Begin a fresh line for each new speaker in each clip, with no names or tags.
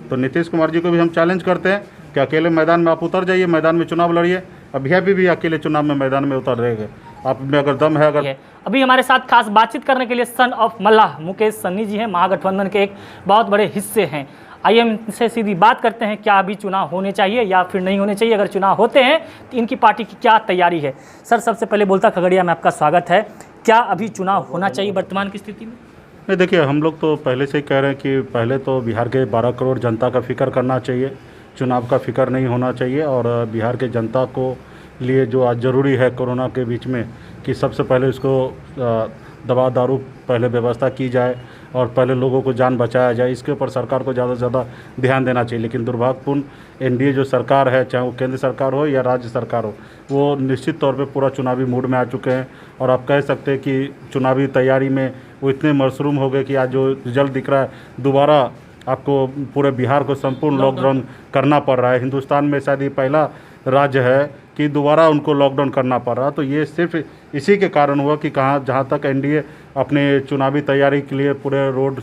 तो नीतीश कुमार जी को भी हम चैलेंज करते हैं कि अकेले मैदान में आप उतर जाइए, मैदान में चुनाव लड़िए। अभी भी अकेले चुनाव में मैदान में उतर रहेंगे, आप में अगर दम है। अगर
अभी हमारे साथ खास बातचीत करने के लिए सन ऑफ मल्लाह मुकेश सन्नी जी हैं, महागठबंधन के एक बहुत बड़े हिस्से हैं। आइए हम इनसे सीधी बात करते हैं, क्या अभी चुनाव होने चाहिए या फिर नहीं होने चाहिए, अगर चुनाव होते हैं तो इनकी पार्टी की क्या तैयारी है। सर, सबसे पहले बोलता खगड़िया में आपका स्वागत है। क्या अभी चुनाव होना चाहिए वर्तमान की स्थिति में?
नहीं, देखिए, हम लोग तो पहले से ही कह रहे हैं कि पहले तो बिहार के 12 करोड़ जनता का फिक्र करना चाहिए, चुनाव का फिक्र नहीं होना चाहिए। और बिहार के जनता को लिए जो आज ज़रूरी है कोरोना के बीच में कि सबसे पहले इसको दवा दारू पहले व्यवस्था की जाए और पहले लोगों को जान बचाया जाए, इसके ऊपर सरकार को ज़्यादा से ज़्यादा ध्यान देना चाहिए। लेकिन दुर्भाग्यपूर्ण एनडीए जो सरकार है, चाहे वो केंद्र सरकार हो या राज्य सरकार हो, वो निश्चित तौर पे पूरा चुनावी मूड में आ चुके हैं। और आप कह सकते हैं कि चुनावी तैयारी में वो इतने मशरूम हो गए कि आज जो रिजल्ट दिख रहा है, दोबारा आपको पूरे बिहार को संपूर्ण लॉकडाउन करना पड़ रहा है। हिंदुस्तान में शायद ये पहला राज्य है कि दोबारा उनको लॉकडाउन करना पड़ रहा। तो ये सिर्फ इसी के कारण हुआ कि जहाँ तक एनडीए अपने चुनावी तैयारी के लिए पूरे रोड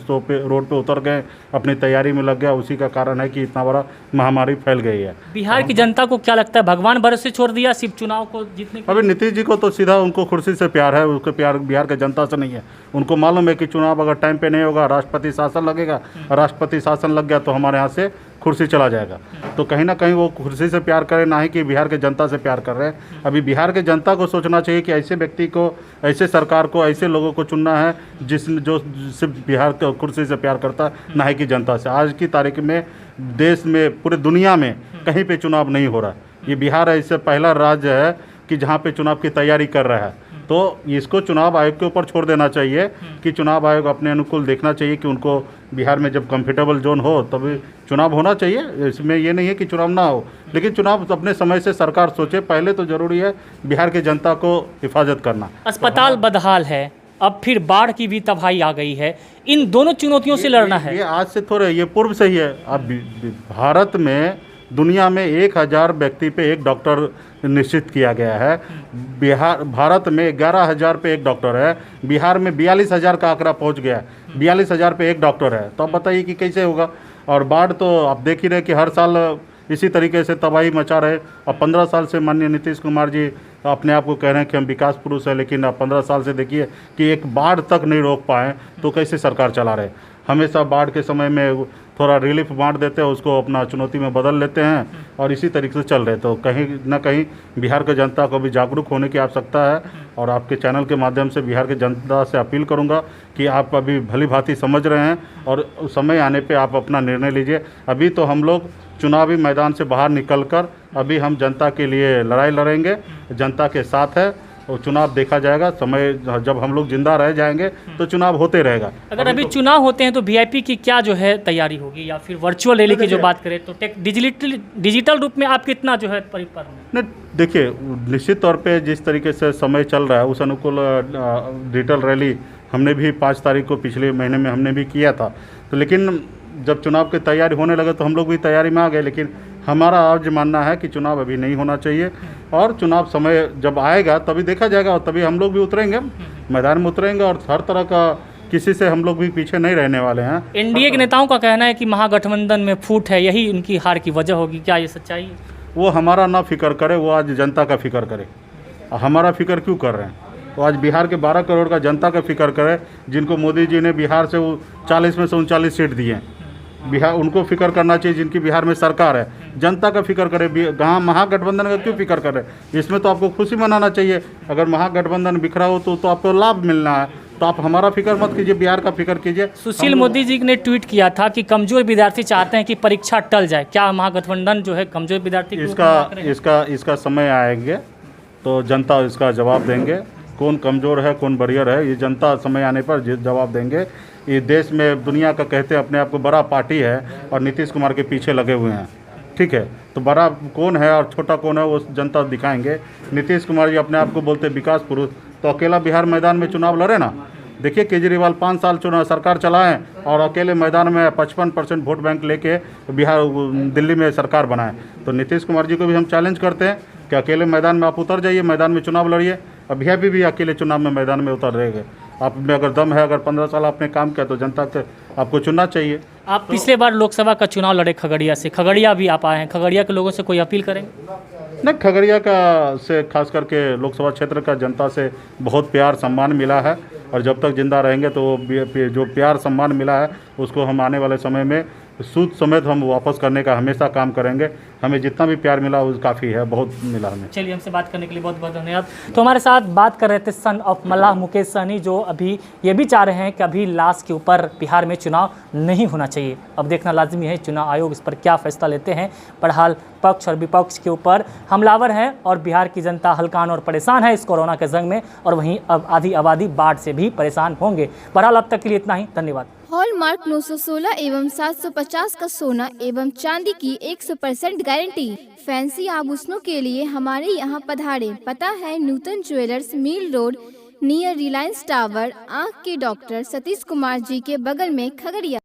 पे उतर गए, अपनी तैयारी में लग गया, उसी का कारण है कि इतना बड़ा महामारी फैल गई है।
बिहार की जनता को क्या लगता है, भगवान भरोसे छोड़ दिया सिर्फ चुनाव को जीतने के?
अभी नीतीश जी को तो सीधा उनको कुर्सी से प्यार है, उसको प्यार बिहार के जनता से नहीं है। उनको मालूम है कि चुनाव अगर टाइम पे नहीं होगा, राष्ट्रपति शासन लगेगा, राष्ट्रपति शासन लग गया तो हमारे यहाँ से कुर्सी चला जाएगा। तो कहीं ना कहीं वो कुर्सी से प्यार करें, ना ही कि बिहार के जनता से प्यार कर रहे हैं। अभी बिहार के जनता को सोचना चाहिए कि ऐसे व्यक्ति को, ऐसे सरकार को, ऐसे लोगों को चुनना है जो सिर्फ बिहार के कुर्सी से प्यार करता है, ना ही कि जनता से। आज की तारीख में देश में, पूरे दुनिया में कहीं पे चुनाव नहीं हो रहा। ये बिहार ऐसे पहला राज्य है कि जहाँ पे चुनाव की तैयारी कर रहा है। तो इसको चुनाव आयोग के ऊपर छोड़ देना चाहिए कि चुनाव आयोग अपने अनुकूल देखना चाहिए कि उनको बिहार में जब कंफर्टेबल जोन हो तभी चुनाव होना चाहिए। इसमें ये नहीं है कि चुनाव ना हो, लेकिन चुनाव अपने समय से सरकार सोचे। पहले तो जरूरी है बिहार के जनता को हिफाजत करना।
अस्पताल बदहाल है, अब फिर बाढ़ की भी तबाही आ गई है, इन दोनों चुनौतियों से लड़ना है।
ये आज से थोड़े, ये पूर्व से ही है। अब भारत में, दुनिया में 1000 व्यक्ति पे एक डॉक्टर निश्चित किया गया है। भारत में 11,000 पे एक डॉक्टर है, बिहार में 42,000 का आंकड़ा पहुंच गया है। 42,000 पे एक डॉक्टर है, तो अब बताइए कि कैसे होगा। और बाढ़ तो आप देख ही रहे कि हर साल इसी तरीके से तबाही मचा रहे। अब 15 साल से माननीय नीतीश कुमार जी अपने आप को कह रहे हैं कि हम विकास पुरुष हैं, लेकिन अब 15 साल से देखिए कि एक बाढ़ तक नहीं रोक पाए, तो कैसे सरकार चला रहे। हमेशा बाढ़ के समय में थोड़ा रिलीफ बांट देते हैं, उसको अपना चुनौती में बदल लेते हैं और इसी तरीके से चल रहे। तो कहीं ना कहीं बिहार के जनता को भी जागरूक होने की आवश्यकता है। और आपके चैनल के माध्यम से बिहार के जनता से अपील करूंगा कि आप अभी भली भांति समझ रहे हैं और समय आने पे आप अपना निर्णय लीजिए। अभी तो हम लोग चुनावी मैदान से बाहर निकलकर अभी हम जनता के लिए लड़ाई लड़ेंगे, जनता के साथ है। और चुनाव देखा जाएगा, समय जब हम लोग जिंदा रह जाएंगे तो चुनाव होते रहेगा।
अगर अभी चुनाव होते हैं तो वीआईपी की क्या जो है तैयारी होगी, या फिर वर्चुअल रैली की जो बात करें तो डिजिटल रूप में आप कितना जो है परिपक्व?
नहीं, देखिए, निश्चित तौर पे जिस तरीके से समय चल रहा है उस अनुकूल डिजिटल रैली हमने भी 5 तारीख को पिछले महीने में हमने भी किया था। तो लेकिन जब चुनाव की तैयारी होने लगे तो हम लोग भी तैयारी में आ गए। लेकिन हमारा आज मानना है कि चुनाव अभी नहीं होना चाहिए और चुनाव समय जब आएगा तभी देखा जाएगा और तभी हम लोग भी उतरेंगे, मैदान में उतरेंगे। और हर तरह का किसी से हम लोग भी पीछे नहीं रहने वाले हैं।
एनडीए के नेताओं का कहना है कि महागठबंधन में फूट है, यही उनकी हार की वजह होगी, क्या ये सच्चाई है?
वो हमारा ना फिक्र करे, वो आज जनता का फिक्र करे। हमारा फिक्र क्यों कर रहे हैं? वो आज बिहार के 12 करोड़ का जनता का फिक्र करे, जिनको मोदी जी ने बिहार से 40 में से 39 सीट दिए। बिहार उनको फिक्र करना चाहिए जिनकी बिहार में सरकार है। जनता का फिक्र करे, कहाँ महागठबंधन का क्यों फिक्र करे? इसमें तो आपको खुशी मनाना चाहिए। अगर महागठबंधन बिखरा हो तो आपको लाभ मिलना है। तो आप हमारा फिक्र मत कीजिए, बिहार का फिक्र कीजिए।
सुशील मोदी जी ने ट्वीट किया था कि कमजोर विद्यार्थी चाहते हैं कि परीक्षा टल जाए। क्या महागठबंधन जो है कमजोर विद्यार्थी
इसका समय आएंगे तो जनता इसका जवाब देंगे। कौन कमज़ोर है, कौन बरियर है, ये जनता समय आने पर जवाब देंगे। ये देश में दुनिया का कहते हैं अपने आप को बड़ा पार्टी है और नीतीश कुमार के पीछे लगे हुए हैं। ठीक है, तो बड़ा कौन है और छोटा कौन है वो जनता दिखाएंगे। नीतीश कुमार जी अपने आप को बोलते विकास पुरुष, तो अकेला बिहार मैदान में चुनाव लड़े ना। देखिए, केजरीवाल 5 साल चुनाव सरकार चलाएं और अकेले मैदान में 55% वोट बैंक लेके बिहार दिल्ली में सरकार बनाएं। तो नीतीश कुमार जी को भी हम चैलेंज करते हैं कि अकेले मैदान में आप उतर जाइए, मैदान में चुनाव लड़िए। अभी भी अकेले चुनाव में मैदान में उतर रहेंगे, आप में अगर दम है, अगर 15 साल आपने काम किया तो जनता के आपको चुनना चाहिए।
आप पिछले बार लोकसभा का चुनाव लड़े खगड़िया से, खगड़िया भी आप आए हैं, खगड़िया के लोगों से कोई अपील करेंगे?
नहीं, खगड़िया का से खास करके लोकसभा क्षेत्र का जनता से बहुत प्यार सम्मान मिला है, और जब तक जिंदा रहेंगे तो जो प्यार सम्मान मिला है उसको हम आने वाले समय में सूद समेत हम वापस करने का हमेशा काम करेंगे। हमें जितना भी प्यार मिला वो काफ़ी है, बहुत मिला हमें।
चलिए, हमसे बात करने के लिए बहुत बहुत धन्यवाद। तो हमारे साथ बात कर रहे थे सन ऑफ मल्लाह मुकेश सहनी, जो अभी ये भी चाह रहे हैं कि अभी लाश के ऊपर बिहार में चुनाव नहीं होना चाहिए। अब देखना लाजमी है चुनाव आयोग इस पर क्या फैसला लेते हैं। बहरहाल पक्ष और विपक्ष के ऊपर हमलावर हैं और बिहार की जनता हलकान और परेशान है इस कोरोना के जंग में, और वहीं अब आधी आबादी बाढ़ से भी परेशान होंगे। बहरहाल अब तक के लिए इतना ही, धन्यवाद।
हॉलमार्क 916 एवं 750 का सोना एवं चांदी की 100% गारंटी। फैंसी आभूषणों के लिए हमारे यहाँ पधारे। पता है Nutan jewellers, mill road, near Reliance tower, आँख के डॉक्टर सतीश कुमार जी के बगल में, खगड़िया।